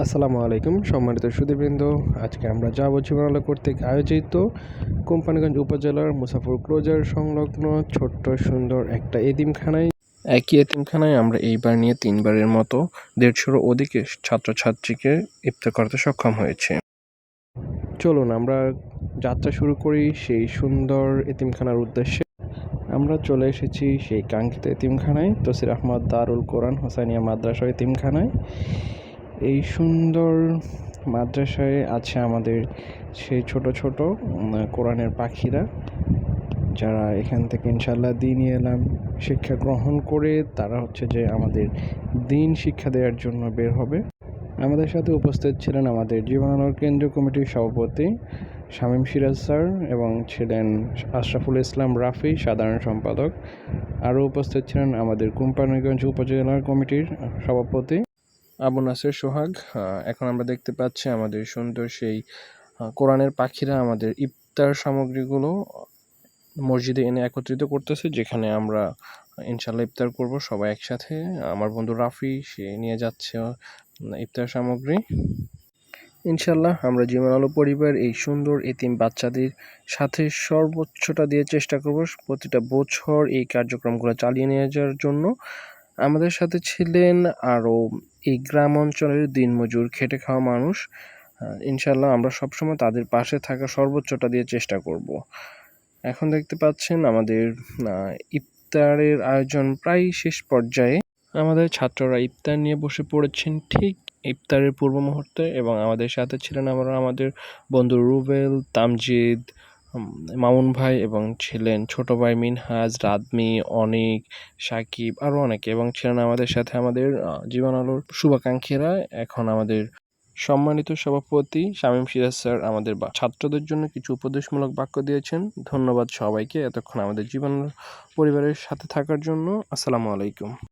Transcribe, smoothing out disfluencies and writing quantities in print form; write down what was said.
আসসালামু আলাইকুম সম্মানিত সুধীবৃন্দ। আজকে আমরা যাব জীবন আলো কর্তৃক আয়োজিত কোম্পানীগঞ্জ উপজেলার মুসাফর ক্লোজার সংলগ্ন ছোট্ট সুন্দর একটা এতিমখানায়। একই এতিমখানায় আমরা এইবার নিয়ে 3বারের মতো 150-র অধিক ছাত্রছাত্রীকে ইফতার করাতে সক্ষম হয়েছে। চলুন আমরা যাত্রা শুরু করি সেই সুন্দর এতিমখানার উদ্দেশ্যে। আমরা চলে এসেছি সেই কাঙ্ক্ষিত এতিমখানায়, তসির আহমদ দারুল কোরআন হোসাইনিয়া মাদ্রাসা এতিমখানায়। এই সুন্দর মাদ্রাসায় আছে আমাদের সেই ছোট ছোট কোরআনের পাখিরা, যারা এখান থেকে ইনশাল্লাহ দ্বীনি এলাম শিক্ষা গ্রহণ করে তারা হচ্ছে যে আমাদের দ্বীন শিক্ষা দেওয়ার জন্য বের হবে। আমাদের সাথে উপস্থিত ছিলেন আমাদের জীবন আলোর কেন্দ্রীয় কমিটির সভাপতি শামীম সিরাজ স্যার এবং ছিলেন আশরাফুল ইসলাম রাফি সাধারণ সম্পাদক। আরও উপস্থিত ছিলেন আমাদের কোম্পানীগঞ্জ উপজেলা কমিটির সভাপতি আবু নাসের সোহাগ। এখন আমরা দেখতে পাচ্ছি আমাদের সুন্দর সেই কোরআনের পাখিরা আমাদের ইফতার সামগ্রীগুলো মসজিদে এনে একত্রিত করতেছে, যেখানে আমরা ইনশাল্লাহ ইফতার করব সবাই একসাথে। আমার বন্ধু রাফি সে নিয়ে যাচ্ছে ইফতার সামগ্রী। ইনশাল্লাহ আমরা জীবন আলো পরিবার এই সুন্দর এতিম বাচ্চাদের সাথে সর্বোচ্চটা দিয়ে চেষ্টা করব প্রতিটা বছর এই কার্যক্রমগুলো চালিয়ে নিয়ে যাওয়ার জন্য। আমাদের সাথে ছিলেন আরও এই গ্রাম অঞ্চলের দিনমজুর খেটে খাওয়া মানুষ। ইনশাল্লাহ আমরা সবসময় তাদের পাশে থাকা সর্বোচ্চটা দিয়ে চেষ্টা করব। এখন দেখতে পাচ্ছেন আমাদের ইফতারের আয়োজন প্রায় শেষ পর্যায়ে। আমাদের ছাত্ররা ইফতার নিয়ে বসে পড়েছেন ঠিক ইফতারের পূর্ব মুহূর্তে, এবং আমাদের সাথে ছিলেন আমাদের বন্ধু রুবেল, তামজিদ, মামুন ভাই, এবং ছিলেন ছোট ভাই মিনহাজ, রাদমি, অনিক, সাকিব, আরও অনেকে, এবং ছিলেন আমাদের সাথে আমাদের জীবন আলোর শুভাকাঙ্ক্ষীরা। এখন আমাদের সম্মানিত সভাপতি শামীম সিরাজ স্যার আমাদের ছাত্রদের জন্য কিছু উপদেশমূলক বাক্য দিয়েছেন। ধন্যবাদ সবাইকে এতক্ষণ আমাদের জীবন পরিবারের সাথে থাকার জন্য। আসসালামু আলাইকুম।